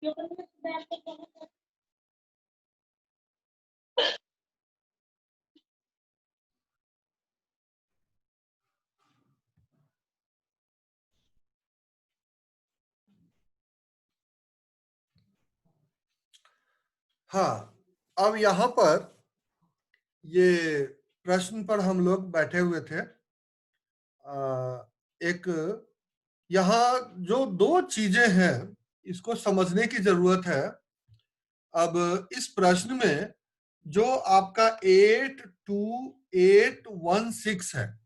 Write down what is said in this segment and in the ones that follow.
हाँ, अब यहाँ पर ये प्रश्न पर हम लोग बैठे हुए थे। एक यहाँ जो दो चीजें हैं इसको समझने की जरूरत है। अब इस प्रश्न में जो आपका 82816 है,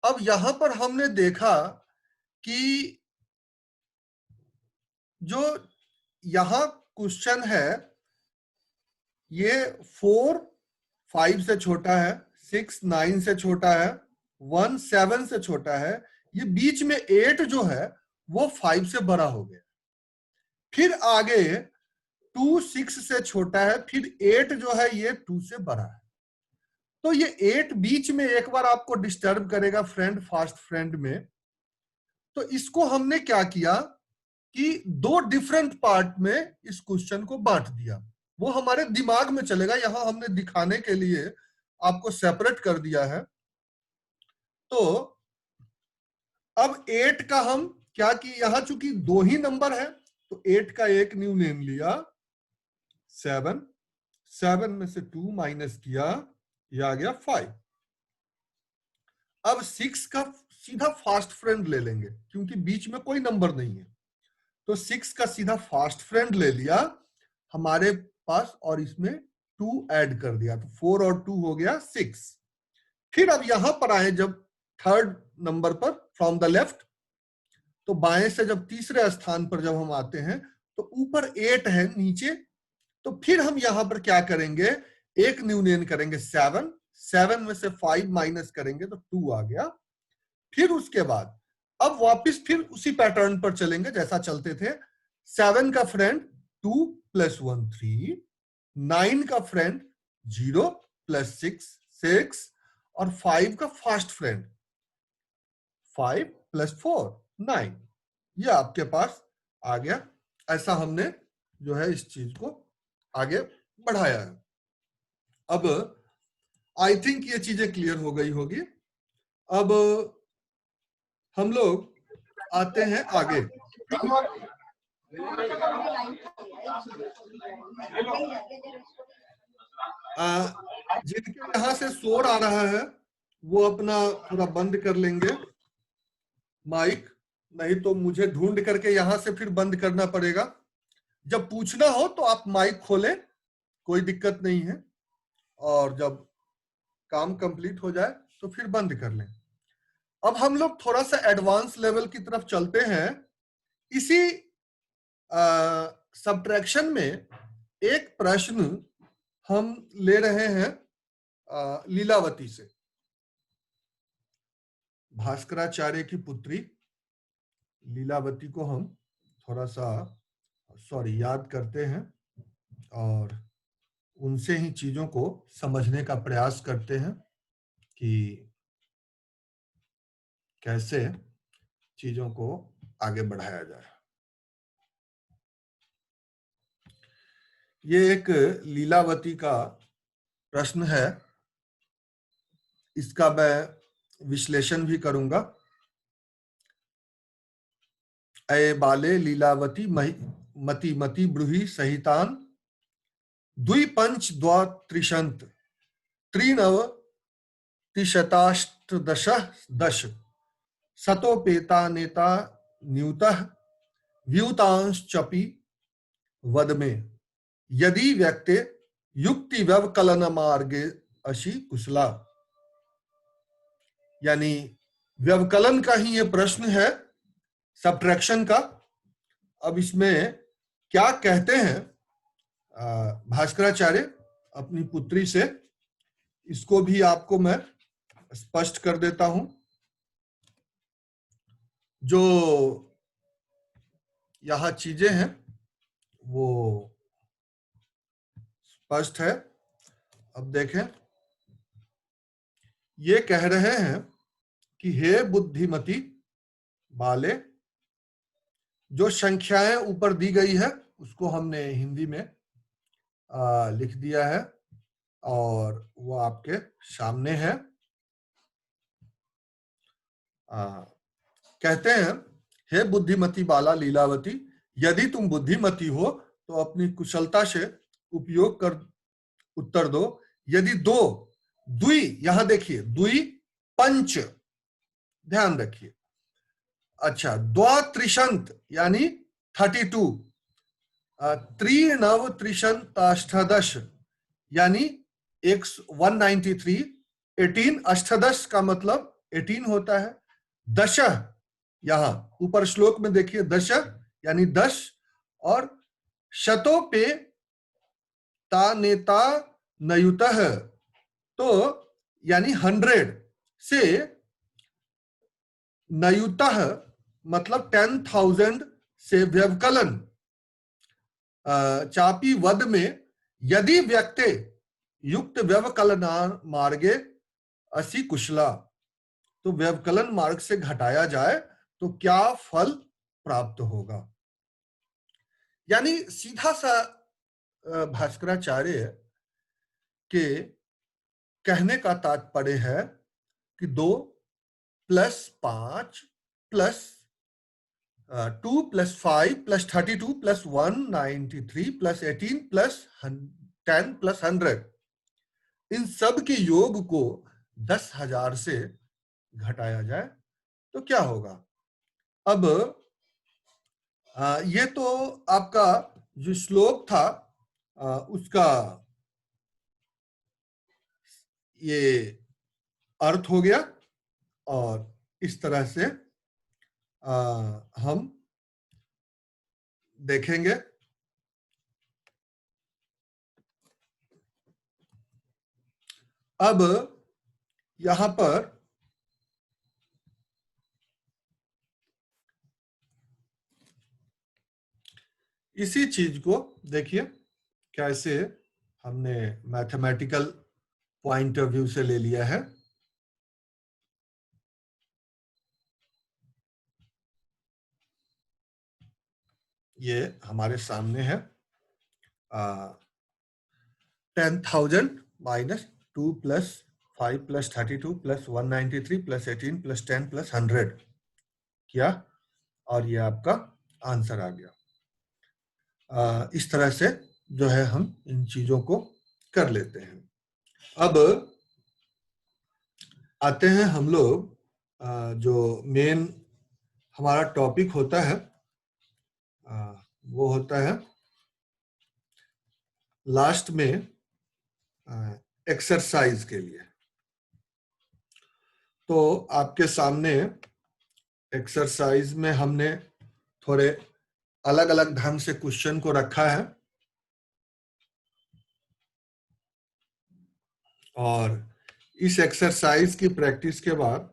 अब यहां पर हमने देखा कि जो यहां क्वेश्चन है ये 4 5 से छोटा है, 6 9 से छोटा है, 1 7 से छोटा है, ये बीच में 8 जो है वो 5 से बड़ा हो गया। फिर आगे 2 6 से छोटा है, फिर 8 जो है ये 2 से बड़ा है। तो ये 8 बीच में एक बार आपको डिस्टर्ब करेगा फ्रेंड, फास्ट फ्रेंड में। तो इसको हमने क्या किया कि दो डिफरेंट पार्ट में इस क्वेश्चन को बांट दिया। वो हमारे दिमाग में चलेगा, यहां हमने दिखाने के लिए आपको सेपरेट कर दिया है। तो अब 8 का हम क्या कि यहां चूंकि दो ही नंबर है तो 8 का एक न्यू नेम लिया 7, 7 में से 2 माइनस किया, यह आ गया 5। अब 6 का सीधा फास्ट फ्रेंड ले लेंगे क्योंकि बीच में कोई नंबर नहीं है, तो 6 का सीधा फास्ट फ्रेंड ले लिया हमारे पास और इसमें 2 ऐड कर दिया, तो 4 और 2 हो गया 6। फिर अब यहां पर आए जब थर्ड नंबर पर फ्रॉम द लेफ्ट, तो बाएं से जब तीसरे स्थान पर जब हम आते हैं तो ऊपर 8 है नीचे, तो फिर हम यहां पर क्या करेंगे, एक न्यूनेन करेंगे 7, 7 में से 5 माइनस करेंगे तो 2 आ गया। फिर उसके बाद अब वापस फिर उसी पैटर्न पर चलेंगे जैसा चलते थे। 7 का फ्रेंड 2 + 1 3, 9 का फ्रेंड 0 + 6 6, और 5 का फास्ट फ्रेंड 5 + 4 9। ये आपके पास आ गया। ऐसा हमने जो है इस चीज को आगे बढ़ाया है। अब आई थिंक ये चीजें क्लियर हो गई होगी। अब हम लोग आते हैं आगे। जिनके यहां से शोर आ रहा है वो अपना थोड़ा बंद कर लेंगे माइक, नहीं तो मुझे ढूंढ करके यहां से फिर बंद करना पड़ेगा। जब पूछना हो तो आप माइक खोलें, कोई दिक्कत नहीं है, और जब काम कंप्लीट हो जाए तो फिर बंद कर लें। अब हम लोग थोड़ा सा एडवांस लेवल की तरफ चलते हैं। इसी सब्ट्रैक्शन में एक प्रश्न हम ले रहे हैं लीलावती से, भास्कराचार्य की पुत्री लीलावती को हम थोड़ा सा याद करते हैं और उनसे ही चीजों को समझने का प्रयास करते हैं कि कैसे चीजों को आगे बढ़ाया जाए। ये एक लीलावती का प्रश्न है, इसका मैं विश्लेषण भी करूंगा। अये बाले लीलावती मति मति ब्रूहि सहितान द्विपंच द्वात्रिशंत त्रिनव तिशताष्टदश दश सतोपेता नेता न्यूतः व्यूतांश्चपि वद में यदि व्यक्ते युक्ति व्यवकलन मार्गे अशी कुशला। यानी व्यवकलन का ही ये प्रश्न है, सब्ट्रैक्शन का। अब इसमें क्या कहते हैं भास्कराचार्य अपनी पुत्री से, इसको भी आपको मैं स्पष्ट कर देता हूं। जो यहां चीजें हैं वो स्पष्ट है। अब देखें, ये कह रहे हैं कि हे बुद्धिमती बाले, जो संख्याएं ऊपर दी गई है उसको हमने हिंदी में लिख दिया है और वो आपके सामने है। कहते हैं, हे बुद्धिमती बाला लीलावती, यदि तुम बुद्धिमती हो तो अपनी कुशलता से उपयोग कर उत्तर दो। यदि दो द्वि, यहां देखिए द्वि पंच, ध्यान रखिए। अच्छा, द्वात्रिशंत यानी 32, त्रिनव त्रिशंताष्टादश यानी 193, 18, अष्टादश का मतलब 18 होता है। दश, यहां ऊपर श्लोक में देखिए दश यानी 10, और शतो पे ता नेता नयुतः, तो यानी 100 से नयुतः मतलब 10,000 से व्यवकलन चापी वद में यदि व्यक्ति युक्त व्यवकलना मार्गे असि कुशला, तो व्यवकलन मार्ग से घटाया जाए तो क्या फल प्राप्त होगा। यानी सीधा सा भास्कराचार्य के कहने का तात्पर्य है कि 2 + 5 + 2 + 5 + 32 + 193 + 18 + 10 + 100, इन सब के योग को 10,000 से घटाया जाए तो क्या होगा। अब ये तो आपका जो श्लोक था उसका ये अर्थ हो गया, और इस तरह से हम देखेंगे। अब यहां पर इसी चीज को देखिए कैसे हमने मैथमेटिकल पॉइंट ऑफ व्यू से ले लिया है। ये हमारे सामने है 10,000 - 2 + 5 + 32 + 193 + 18 + 10 + 100 किया, और ये आपका आंसर आ गया। इस तरह से जो है हम इन चीजों को कर लेते हैं। अब आते हैं हम लोग जो मेन हमारा टॉपिक होता है वो होता है लास्ट में एक्सरसाइज के लिए। तो आपके सामने एक्सरसाइज में हमने थोड़े अलग अलग ढंग से क्वेश्चन को रखा है, और इस एक्सरसाइज की प्रैक्टिस के बाद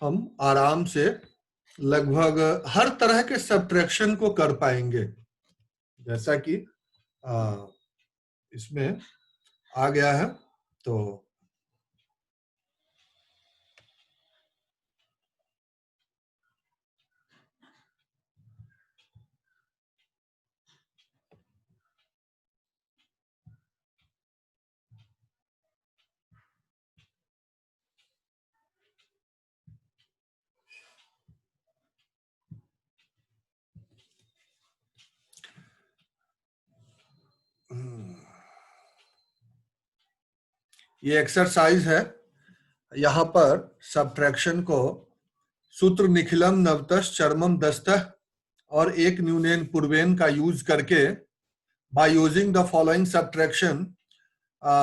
हम आराम से लगभग हर तरह के सब्ट्रैक्शन को कर पाएंगे, जैसा कि इसमें आ गया है। तो ये एक्सरसाइज है। यहाँ पर सब्ट्रैक्शन को सूत्र निखिलम नवतश चरमम दस्तः और एक न्यूनेन पूर्वेन का यूज करके, by using the following subtraction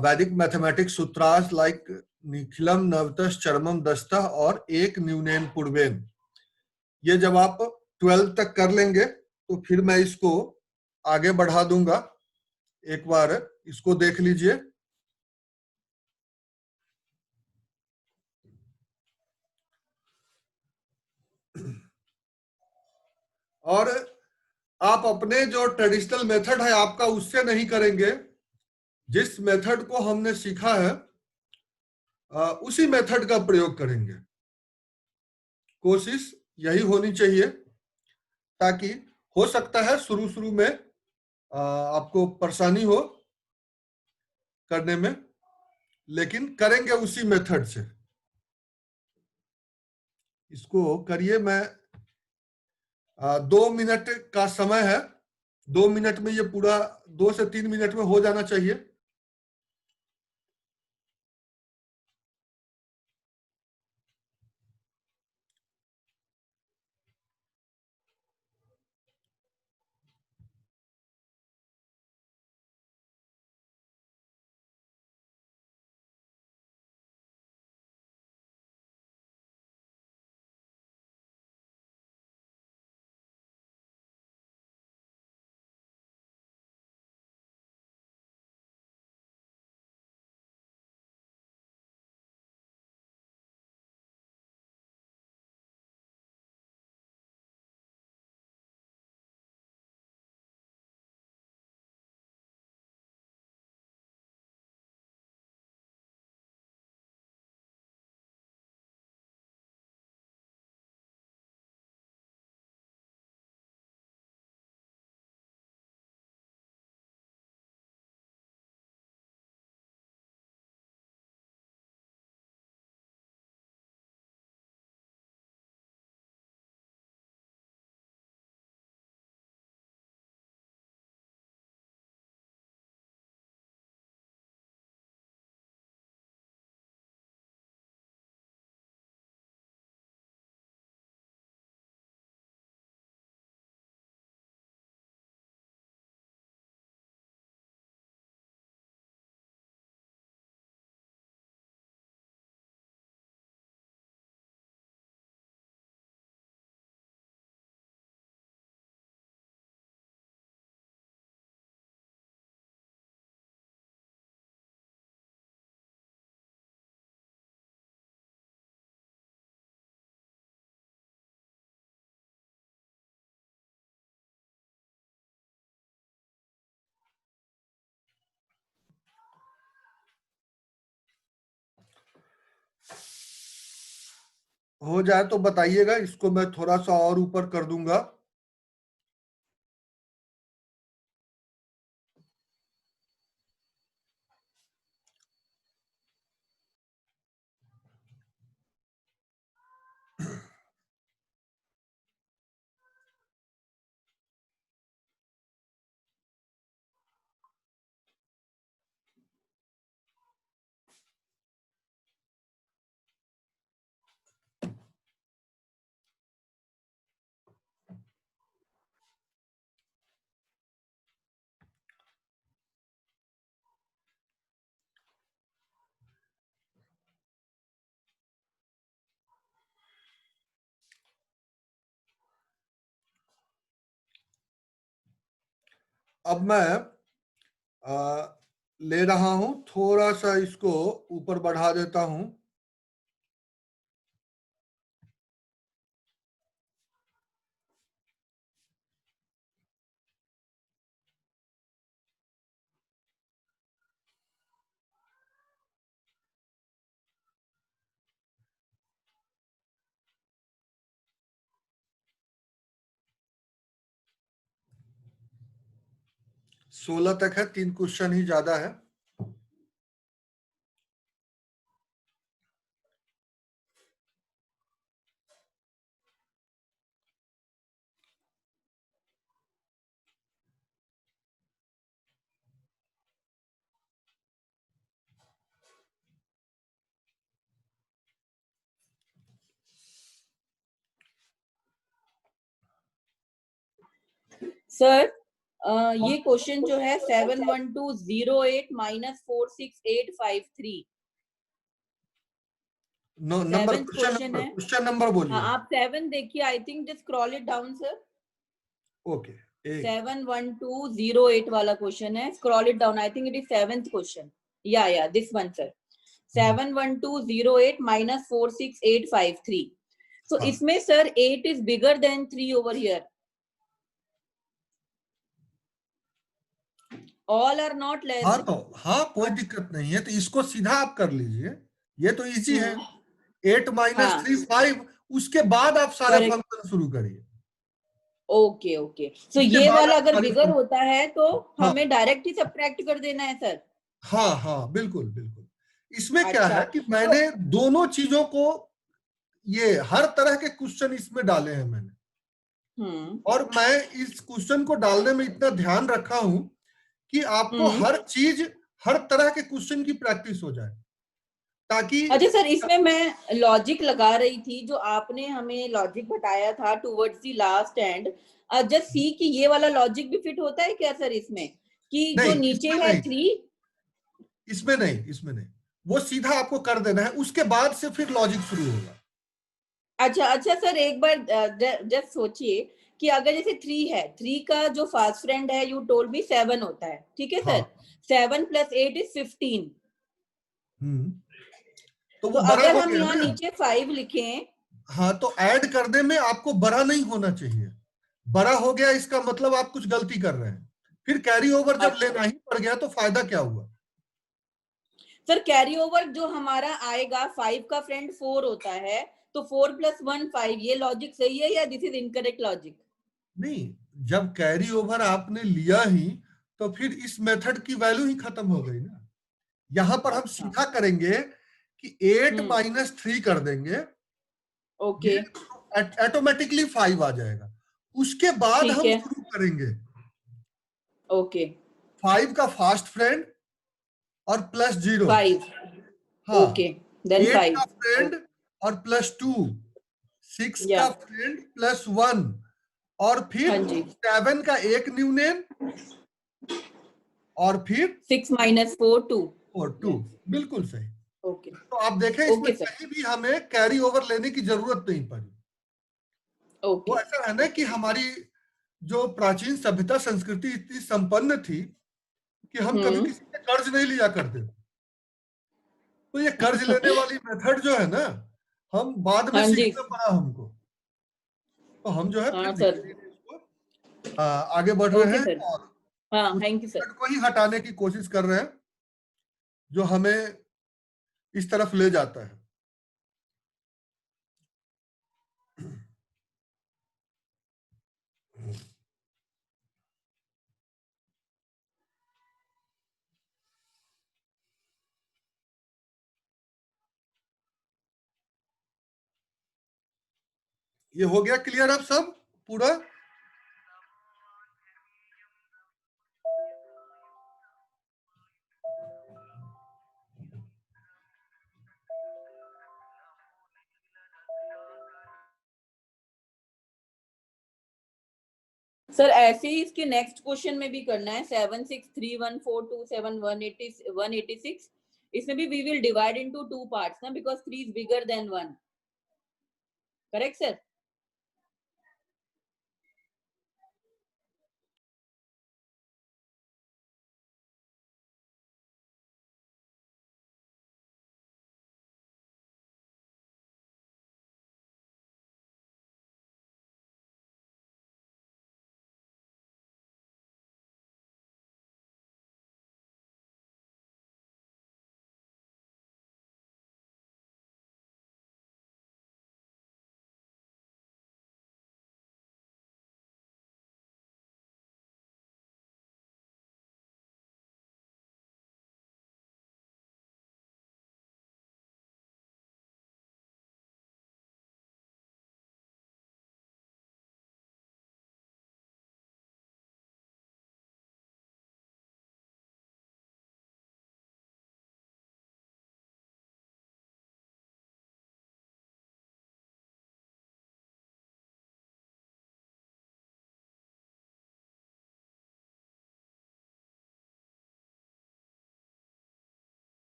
वैदिक मैथमेटिक्स सूत्रास लाइक निखिलम नवतश चरमम दस्तः और एक न्यूनेन पूर्वेन, ये जब आप 12 तक कर लेंगे तो फिर मैं इसको आगे बढ़ा दूंगा। एक बार इसको देख लीजिए। और आप अपने जो ट्रेडिशनल मेथड है आपका उससे नहीं करेंगे, जिस मेथड को हमने सीखा है उसी मेथड का प्रयोग करेंगे। कोशिश यही होनी चाहिए, ताकि हो सकता है शुरू शुरू में आपको परेशानी हो करने में, लेकिन करेंगे उसी मेथड से। इसको करिए। मैं 2 मिनट का समय है, 2 मिनट में ये पूरा 2 से 3 मिनट में हो जाना चाहिए। हो जाए तो बताइएगा, इसको मैं थोड़ा सा और ऊपर कर दूंगा। अब मैं ले रहा हूं, थोड़ा सा इसको ऊपर बढ़ा देता हूं। सोलह तक है, 3 क्वेश्चन ही ज्यादा है। सर ये क्वेश्चन जो है 71208 माइनस 46853 नंबर, क्वेश्चन है। क्वेश्चन नंबर बोलिए। हाँ, आप 7 देखिए। I think just scroll it down sir. Okay, 71208 वाला क्वेश्चन है, scroll it down. I think it is 7th question. या दिस वन सर, 71208 माइनस 46853। तो इसमें sir 8 is bigger than 3 over here. All are not less. हाँ तो हाँ, कोई दिक्कत नहीं है, तो इसको सीधा आप कर लीजिए, ये तो इजी है। 8 - 3 5, उसके बाद आप सारे करेक्ट। फंक्शन शुरू करिए। ओके ओके, सो उसके ये बाद वाला आप अगर सारे बिगर फंक्शन, होता है तो हाँ हमें डायरेक्ट ही सब्ट्रैक्ट कर देना है सर? हाँ हाँ, बिल्कुल बिल्कुल। इसमें क्या अच्छा है कि तो मैंने दोनों चीजों को, ये हर तरह के क्वेश्चन इसमें डाले हैं मैंने, और मैं इस क्वेश्चन को डालने में इतना ध्यान रखा हूं कि आपको हम्म। हर चीज, हर तरह के क्वेश्चन की प्रैक्टिस हो जाए, ताकि अच्छा सर, इसमें मैं लॉजिक लगा रही थी, जो आपने हमें लॉजिक बताया था towards the last and, just see कि ये वाला लॉजिक भी फिट होता है क्या सर इसमें, कि जो नहीं, नीचे इसमें है नहीं, 3? इसमें नहीं, इसमें नहीं, वो सीधा आपको कर देना है, उसके बाद से फिर लॉजिक शुरू होगा। अच्छा अच्छा सर, एक बार जस्ट सोचिए कि अगर जैसे 3 है, 3 का जो फास्ट फ्रेंड है यू टोल्ड मी 7 होता है, ठीक है हाँ। सर? 7 + 8 = 15। हम्म। तो तो वो बड़ा अगर हो हम गया यहाँ ना। नीचे 5 लिखें। हाँ, तो ऐड करने में आपको बड़ा नहीं होना चाहिए। बड़ा हो गया इसका मतलब आप कुछ गलती कर रहे हैं। फिर कैरी ओवर जब अच्छा लेना ही पड़ गया तो फायदा क्या हुआ? सर, कैरी ओवर जो हमारा आएगा, 5 का फ्रेंड 4 होता है, तो 4 + 1 5, ये लॉजिक सही है या दिस इज इनकरेक्ट लॉजिक? नहीं, जब कैरी ओवर आपने लिया ही, तो फिर इस मेथड की वैल्यू ही खत्म हो गई ना। यहां पर हम अच्छा। सीधा करेंगे कि 8 हम्म। - 3 कर देंगे, ओके। ये ऑटोमेटिकली 5 आ जाएगा। उसके बाद ठीक हम है। शुरू करेंगे ओके। 5 का फास्ट फ्रेंड और +0। 5। हाँ, ओके, देन 8 का 5। फ्रेंड और +2, 6 या। का फ्रेंड +1, और हाँ फिर जी। 7 का एक न्यू नेम, और फिर 6 - 4 2। 2। बिल्कुल सही। ओके। तो आप देखें इसमें ओके सर। कहीं भी हमें कैरी ओवर लेने की जरूरत नहीं पड़ी। वो ओके। ऐसा है ना कि हमारी जो प्राचीन सभ्यता संस्कृति इतनी संपन्न थी कि हम कभी हम्म। किसी से कर्ज नहीं लिया करते। तो ये कर्ज लेने वाली मेथड जो है ना, हम बाद में हाँ जी। सीखना पड़ा हमको। तो हम जो है फिर हाँ धीरे सर। धीरे इसको आगे बढ़ रहे ओके हैं, सर। और हाँ, उस थैंक यू सर। मेथड को ही हटाने की कोशिश कर रहे हैं जो हमें इस तरफ ले जाता है। ये हो गया क्लियर अब सब पूरा? सर ऐसे ही इसके नेक्स्ट क्वेश्चन में भी करना है, 7 6 3 1 4 2 7 186। इसमें भी we will divide into 2 parts ना, because 3 is bigger than 1। Correct sir?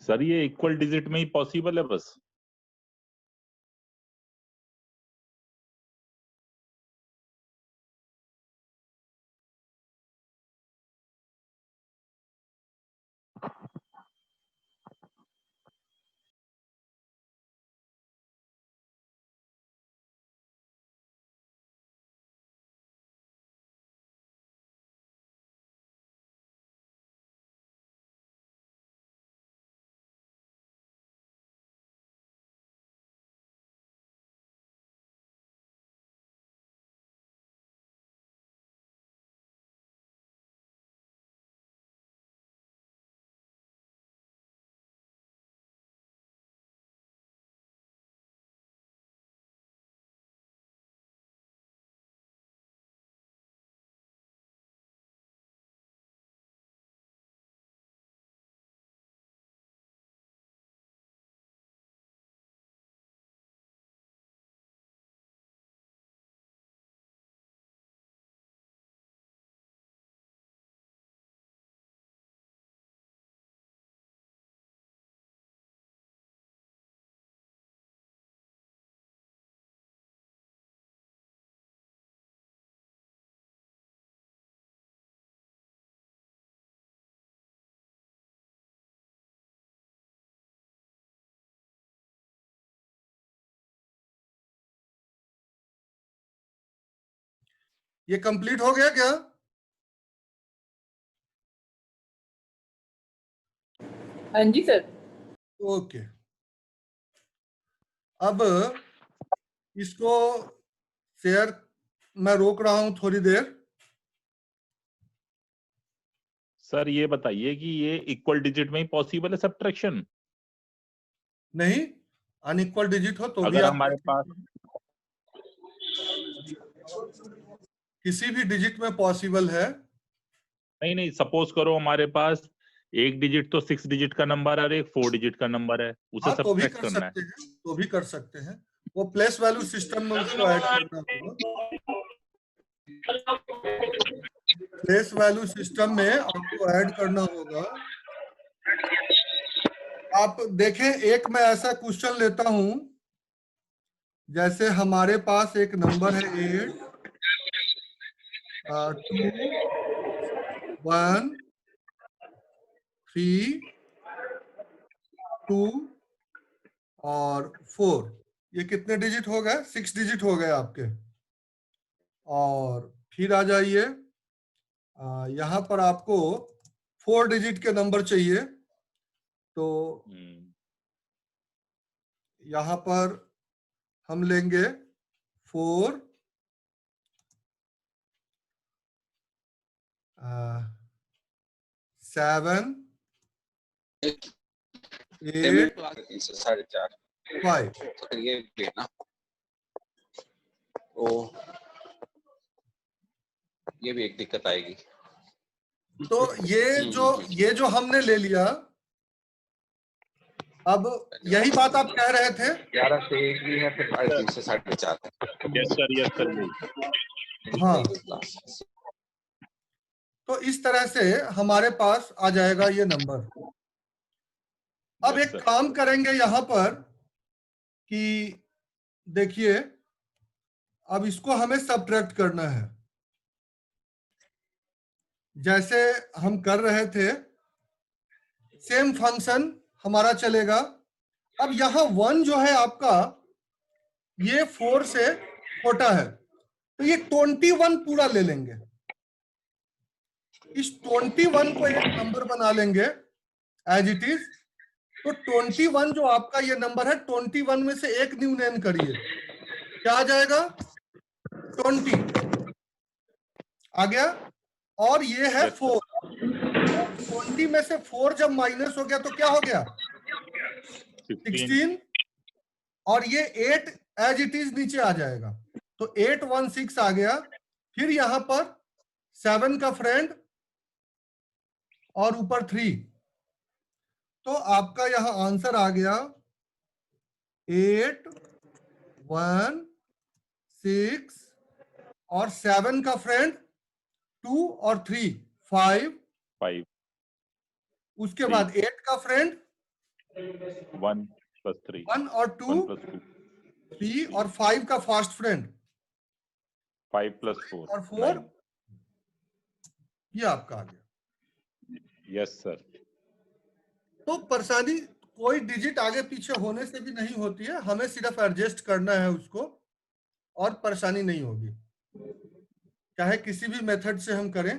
Sir ये इक्वल डिजिट में ही पॉसिबल है बस। ये कंप्लीट हो गया क्या? हाँ जी सर। ओके, अब इसको शेयर मैं रोक रहा हूं थोड़ी देर। सर ये बताइए कि ये इक्वल डिजिट में ही पॉसिबल है सब्ट्रैक्शन? नहीं, अनइक्वल डिजिट हो तो भी अगर आप हमारे पास किसी भी डिजिट में पॉसिबल है। नहीं सपोज करो हमारे पास एक डिजिट तो 6 डिजिट का नंबर है और एक 4 डिजिट का नंबर है, उसे हाँ, तो भी सब्ट्रैक्ट कर करना है। सकते हैं, तो भी कर सकते हैं। वो प्लेस वैल्यू सिस्टम में उसको ऐड करना होगा। प्लेस वैल्यू सिस्टम में आपको ऐड करना होगा। आप देखें, एक मैं ऐसा क्वेश्चन लेता हूं, जैसे हमारे पास एक नंबर है 8 2 1 3 2 और 4। ये कितने डिजिट हो गए? 6 डिजिट हो गए आपके। और फिर आ जाइए, यहाँ पर आपको 4 डिजिट के नंबर चाहिए, तो यहाँ पर हम लेंगे 4 7 8 5। ये भी एक दिक्कत आएगी। तो ये जो हमने ले लिया, अब यही बात आप कह रहे थे। 11 से 1 भी है, फिर 3 से 4.5 है। यस सर हाँ, तो इस तरह से हमारे पास आ जाएगा ये नंबर। अब एक काम करेंगे यहाँ पर कि देखिए, अब इसको हमें सब्ट्रैक्ट करना है, जैसे हम कर रहे थे। सेम फंक्शन हमारा चलेगा। अब यहाँ 1 जो है आपका, ये 4 से छोटा है, तो ये 21 पूरा ले लेंगे। इस 21 को एक नंबर बना लेंगे एज इट इज। तो 21 जो आपका ये नंबर है, 21 में से एक न्यूनयन करिए, क्या आ जाएगा? 20 आ गया। और ये है 4। 20 में से 4 जब माइनस हो गया तो क्या हो गया? 16। और ये 8 एज इट इज नीचे आ जाएगा, तो 816 आ गया। फिर यहां पर 7 का फ्रेंड और ऊपर 3, तो आपका यहां आंसर आ गया 8 1 6 और 7 का फ्रेंड 2 और 3 5। उसके बाद 8 का फ्रेंड 1 + 3 1 और 2 1 + 2 3 और 5 का फास्ट फ्रेंड 5 + 4 और 4 9 ये आपका आ गया। Yes sir. तो परेशानी कोई डिजिट आगे पीछे होने से भी नहीं होती है, हमें सिर्फ एडजस्ट करना है उसको और परेशानी नहीं होगी। चाहे किसी भी मेथड से हम करें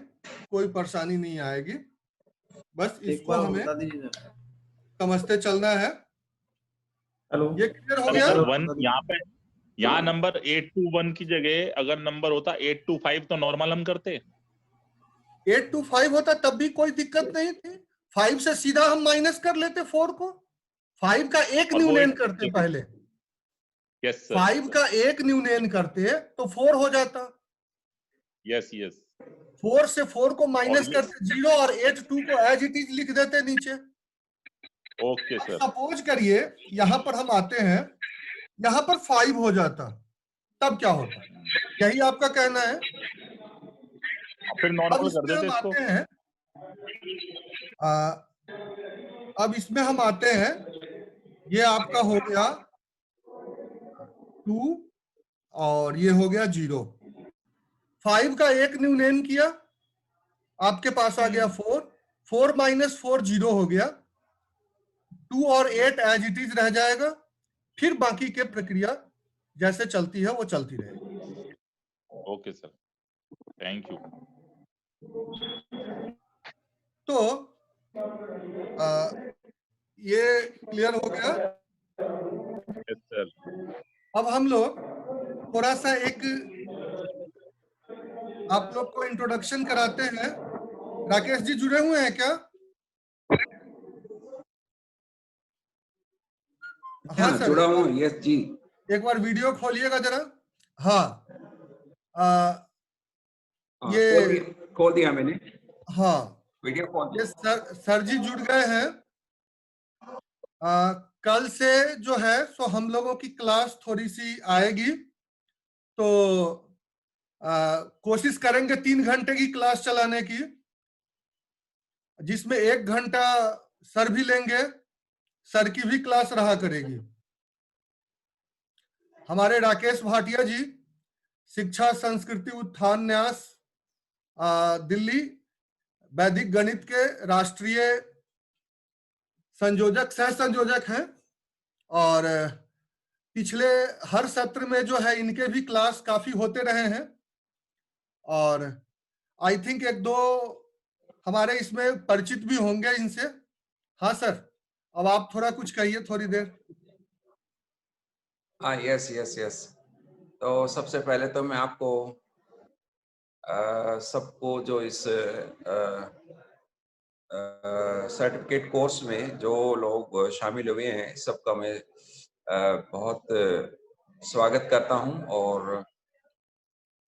कोई परेशानी नहीं आएगी, बस एक इसको बार हमें बता दीजिए। समझते चलना है। हेलो, ये क्लियर हो अरे गया? सर हेलो, 1 बता यहाँ दीजिए। पे, यहाँ नंबर 8 to 1 की जगह अगर नंबर होता 8 to 5 तो नॉर्मल हम करते। 8 to 5 होता तब भी कोई दिक्कत नहीं थी। 5 से सीधा हम माइनस कर लेते 4 को, 5 का एक और वो न्यूनयन करते पहले, यस सर 5 का एक न्यूनयन करते तो 4 हो जाता। यस यस 4 से 4 को माइनस और करते 0 और 8 2 को एज इट इज लिख देते नीचे। Okay sir. सपोज करिए यहां पर हम आते हैं, यहां पर 5 हो जाता, तब क्या होता? यही आपका कहना है। फिर अब नॉर्मल कर इसमें देते हम इसको। आते हैं, अब इसमें हम आते हैं, ये आपका हो गया 2 और ये हो गया 0। 5 का एक न्यूनयन किया, आपके पास आ गया 4, 4 - 4 0 हो गया, 2 और 8 एज इट इज रह जाएगा। फिर बाकी के प्रक्रिया जैसे चलती है वो चलती रहेगी। Okay sir, thank you. तो ये क्लियर हो गया। Yes sir. अब हम लोग थोड़ा सा एक आप लोग को इंट्रोडक्शन कराते हैं। राकेश जी जुड़े हुए हैं क्या? हाँ सर, जुड़ा हूँ, यस जी। एक बार वीडियो खोलिएगा जरा। हाँ, ये खोल दिया मैंने हाँ, वीडियो खोल ये दिया। सर जी जुड़ गए हैं। कल से जो है सो हम लोगों की क्लास थोड़ी सी आएगी, तो कोशिश करेंगे 3 घंटे की क्लास चलाने की, जिसमें 1 घंटा सर भी लेंगे, सर की भी क्लास रहा करेगी। हमारे राकेश भाटिया जी शिक्षा संस्कृति उत्थान न्यास दिल्ली वैदिक गणित के राष्ट्रीय संयोजक सह संयोजक हैं, और पिछले हर सत्र में जो है इनके भी क्लास काफी होते रहे हैं, और आई थिंक 1-2 हमारे इसमें परिचित भी होंगे इनसे। हाँ सर, अब आप थोड़ा कुछ कहिए थोड़ी देर। हाँ, यस यस यस। तो सबसे पहले तो मैं आपको सबको जो इस सर्टिफिकेट कोर्स में जो लोग शामिल हुए हैं, सबका मैं बहुत स्वागत करता हूं। और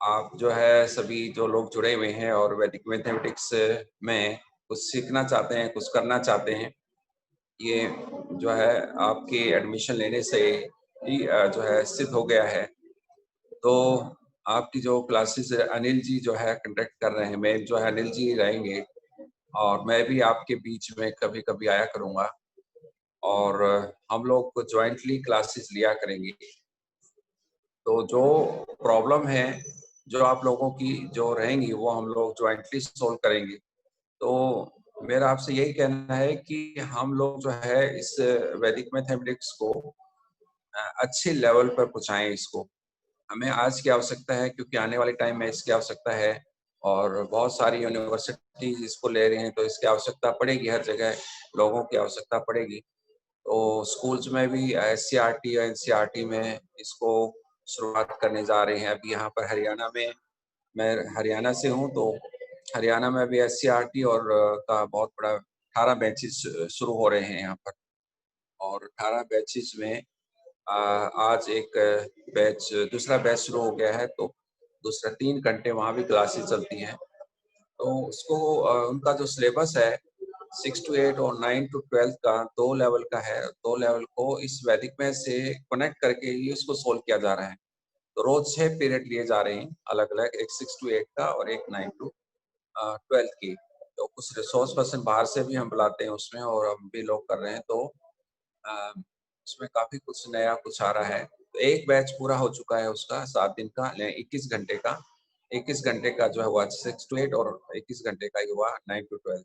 आप जो है सभी जो लोग जुड़े हुए हैं और वैदिक मैथमेटिक्स में कुछ सीखना चाहते हैं, कुछ करना चाहते हैं, ये जो है आपके एडमिशन लेने से ही जो है सिद्ध हो गया है। तो आपकी जो क्लासेस अनिल जी जो है कंडक्ट कर रहे हैं, मैं जो है अनिल जी रहेंगे, और मैं भी आपके बीच में कभी-कभी आया करूँगा, और हम लोग जॉइंटली क्लासेस लिया करेंगे। तो जो प्रॉब्लम है, जो आप लोगों की जो रहेंगी, वो हम लोग जॉइंटली सॉल्व करेंगे। तो मेरा आपसे यही कहना है कि हम लोग जो है इस वैदिक मैथमेटिक्स को अच्छे लेवल पर पहुँचाएँ इसको। हमें आज की आवश्यकता है, क्योंकि आने वाले टाइम में इसकी आवश्यकता है, और बहुत सारी यूनिवर्सिटी इसको ले रहे हैं, तो इसकी आवश्यकता पड़ेगी, हर जगह लोगों की आवश्यकता पड़ेगी। तो स्कूल्स में भी एससीईआरटी या एनसीईआरटी में इसको शुरुआत करने जा रहे हैं। अभी यहाँ पर हरियाणा में, मैं हरियाणा से हूँ, तो हरियाणा में भी एससीईआरटी और का बहुत बड़ा 18 बैचेस शुरू हो रहे हैं यहाँ पर, और 18 बैचेस में आज एक बैच, दूसरा बैच शुरू हो गया है, तो दूसरा 3 घंटे वहाँ भी क्लासेस चलती हैं। तो उसको उनका जो सिलेबस है 6 to 8 और 9 to 12 का 2 लेवल का है। 2 लेवल को इस वैदिक मैथ से कनेक्ट करके ही उसको सोल्व किया जा रहा है। तो रोज 6 पीरियड लिए जा रहे हैं अलग-अलग, एक 6 to 8 का और एक 9 to 12 की। तो कुछ रिसोर्स पर्सन बाहर से भी हम बुलाते हैं उसमें, और हम भी लोग कर रहे हैं। तो उसमें काफी कुछ नया कुछ आ रहा है। तो एक बैच पूरा हो चुका है उसका 7 दिन का 21 घंटे का 21 घंटे का जो है हुआ 6 to 8 और 21 घंटे का ही हुआ 9 to 12।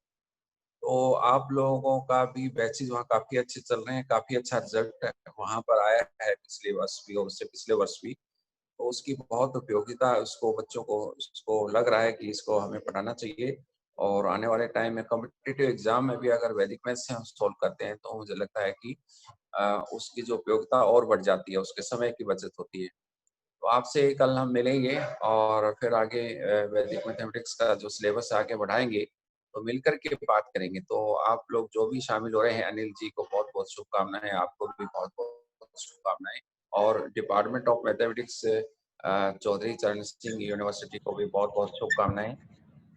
तो आप लोगों का भी बैचेज वहाँ काफी अच्छे चल रहे हैं, काफी अच्छा रिजल्ट वहाँ पर आया है पिछले वर्ष भी और उससे पिछले वर्ष भी। तो उसकी बहुत उपयोगिता उसको बच्चों को उसको लग रहा है कि इसको हमें पढ़ाना चाहिए और आने वाले टाइम में कॉम्पिटिटिव एग्जाम में भी अगर वैदिक मैथ से हम सॉल्व करते हैं तो मुझे लगता है कि उसकी जो उपयोगिता और बढ़ जाती है, उसके समय की बचत होती है। तो आपसे कल हम मिलेंगे और फिर आगे वैदिक मैथमेटिक्स का जो सिलेबस आगे बढ़ाएंगे, तो मिलकर के बात करेंगे। तो आप लोग जो भी शामिल हो रहे हैं, अनिल जी को बहुत-बहुत शुभकामनाएँ, आपको भी बहुत-बहुत शुभकामनाएँ और डिपार्टमेंट ऑफ मैथमेटिक्स चौधरी चरण सिंह यूनिवर्सिटी को भी बहुत-बहुत शुभकामनाएँ,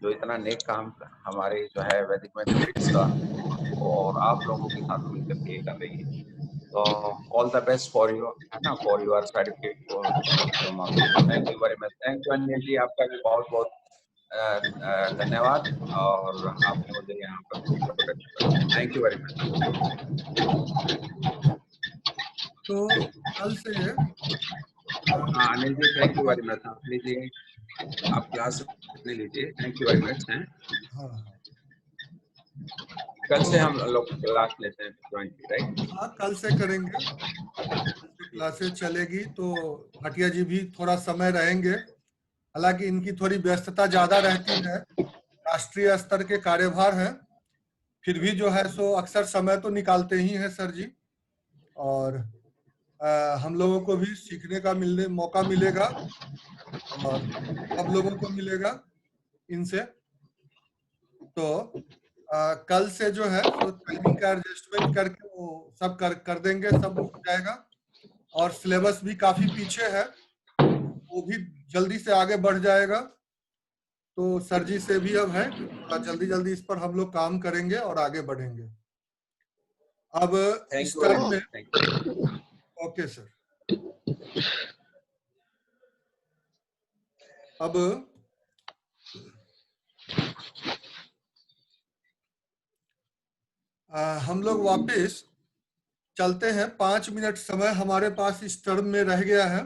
जो इतना नेक काम हमारे जो है वैदिक मैथमेटिक्स का और आप लोगों के साथ मिलकर के कर रही है। So all the best for you, है ना, for your certificate diploma में। Thank you very much. Thank you Anil ji, आपका भी बहुत-बहुत धन्यवाद और आपने मुझे यहाँ पर इंट्रोडक्शन कराया। Thank you very much. तो कल से हाँ Anil ji, thank you very much। आप लीजिए, आप क्लास अपनी लीजिए। Thank you very much हैं। हाँ कल से हम लोग क्लास लेते हैं ज्वाइन की, राइट? हाँ कल से करेंगे, क्लासेस चलेगी। तो भाटिया जी भी थोड़ा समय रहेंगे, हालांकि इनकी थोड़ी व्यस्तता ज्यादा रहती है, राष्ट्रीय स्तर के कार्यभार है, फिर भी जो है सो अक्सर समय तो निकालते ही हैं सर जी। और हम लोगों को भी सीखने का मौका मिलेगा और सब लोगों को मिलेगा इनसे। तो कल से जो है तो टाइमिंग का एडजस्टमेंट करके वो सब कर देंगे, सब हो जाएगा। और सिलेबस भी काफी पीछे है, वो भी जल्दी से आगे बढ़ जाएगा। तो सर जी से भी अब है जल्दी जल्दी इस पर हम लोग काम करेंगे और आगे बढ़ेंगे। अब इस टर्म में ओके सर, अब हम लोग वापस चलते हैं। 5 मिनट समय हमारे पास इस टर्म में रह गया है।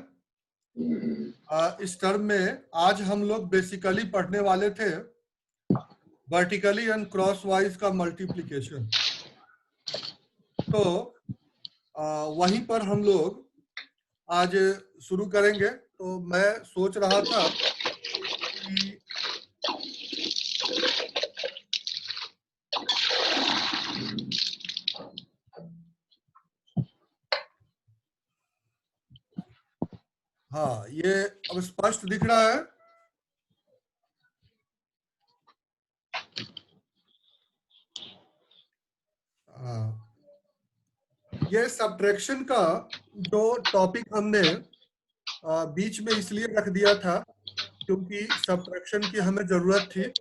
इस टर्म में आज हम लोग बेसिकली पढ़ने वाले थे वर्टिकली एंड क्रॉस वाइज का मल्टीप्लिकेशन। तो वहीं पर हम लोग आज शुरू करेंगे। तो मैं सोच रहा था कि हाँ, ये अब स्पष्ट दिख रहा है। ये सब्ट्रैक्शन का जो टॉपिक हमने बीच में इसलिए रख दिया था क्योंकि सब्ट्रैक्शन की हमें जरूरत थी,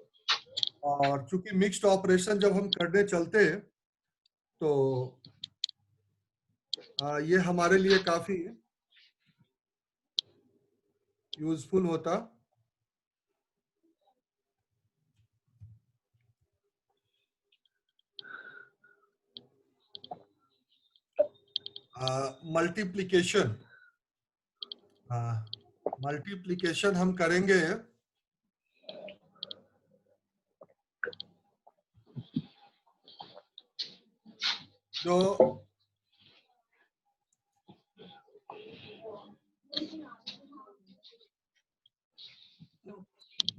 और चूंकि मिक्स्ड ऑपरेशन जब हम करने चलते तो ये हमारे लिए काफी यूजफुल होता। मल्टीप्लिकेशन मल्टीप्लिकेशन हम करेंगे जो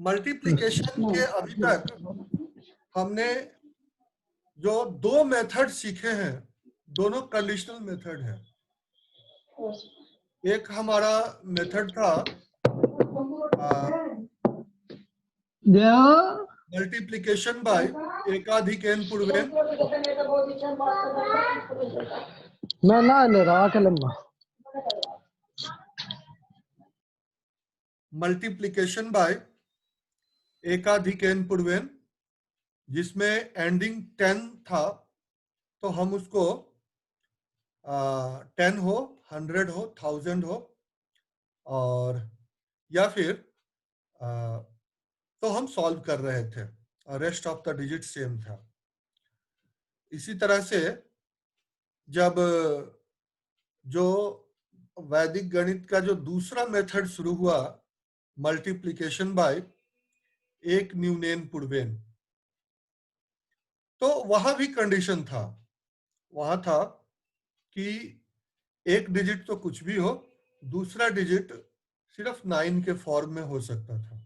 मल्टीप्लिकेशन के अभी तक हमने जो 2 मेथड सीखे हैं, दोनों कंडीशनल मेथड है। एक हमारा मेथड था मल्टीप्लिकेशन बाय एकाधिक एन पूर्वेन, मल्टीप्लिकेशन बाय एकाधिक एन पूर्वेन, जिसमें एंडिंग 10 था। तो हम उसको 10 हो, 100 हो, 1000 हो, और या फिर तो हम सॉल्व कर रहे थे, rest of the digit same था। इसी तरह से जब जो वैदिक गणित का जो दूसरा मेथड शुरू हुआ, मल्टीप्लिकेशन बाय एक न्यूनेन पूर्वेन, तो वहां भी कंडीशन था, वहां था कि एक डिजिट तो कुछ भी हो, दूसरा डिजिट सिर्फ 9 के फॉर्म में हो सकता था।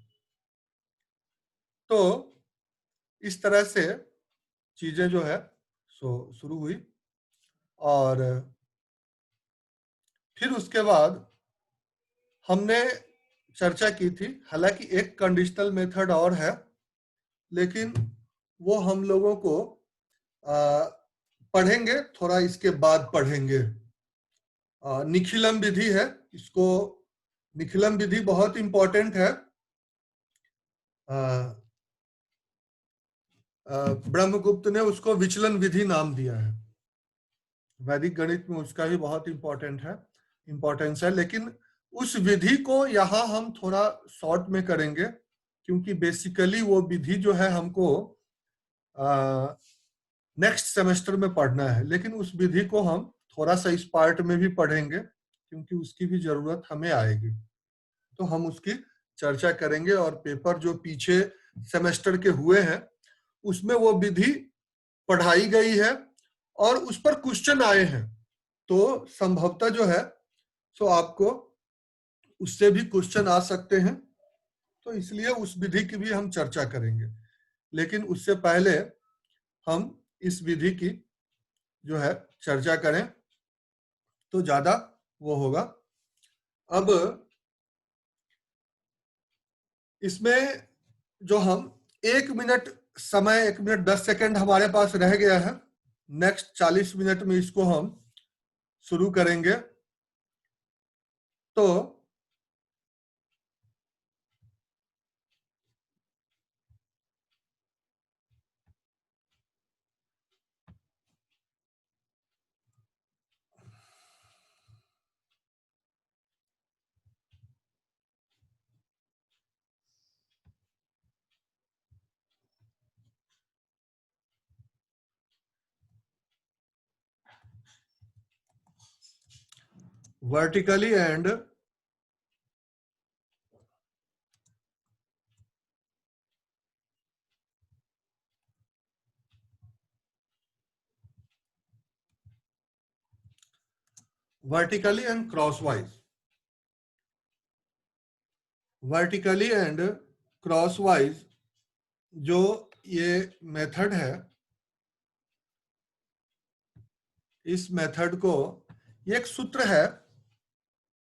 तो इस तरह से चीजें जो है सो शुरू हुई, और फिर उसके बाद हमने चर्चा की थी, हालांकि एक कंडीशनल मेथड और है, लेकिन वो हम लोगों को पढ़ेंगे, थोड़ा इसके बाद पढ़ेंगे। निखिलम विधि है, इसको निखिलम विधि बहुत इंपॉर्टेंट है। ब्रह्मगुप्त ने उसको विचलन विधि नाम दिया है। वैदिक गणित में उसका भी बहुत इंपॉर्टेंस है, लेकिन उस विधि को यहाँ हम थोड़ा शॉर्ट में करेंगे, क्योंकि बेसिकली वो विधि जो है हमको नेक्स्ट सेमेस्टर में पढ़ना है, लेकिन उस विधि को हम थोड़ा सा इस पार्ट में भी पढ़ेंगे, क्योंकि उसकी भी जरूरत हमें आएगी। तो हम उसकी चर्चा करेंगे, और पेपर जो पीछे सेमेस्टर के हुए हैं उसमें वो विधि पढ़ाई गई है और उस पर क्वेश्चन आए हैं, तो संभवतः जो है सो आपको उससे भी क्वेश्चन आ सकते हैं, तो इसलिए उस विधि की भी हम चर्चा करेंगे। लेकिन उससे पहले हम इस विधि की जो है चर्चा करें तो ज्यादा वो होगा। अब इसमें जो हम 1 मिनट समय, 1 मिनट 10 सेकंड हमारे पास रह गया है, नेक्स्ट 40 मिनट में इसको हम शुरू करेंगे। तो vertically and crosswise, vertically and crosswise जो ये मेथड है, इस मेथड को, ये एक सूत्र है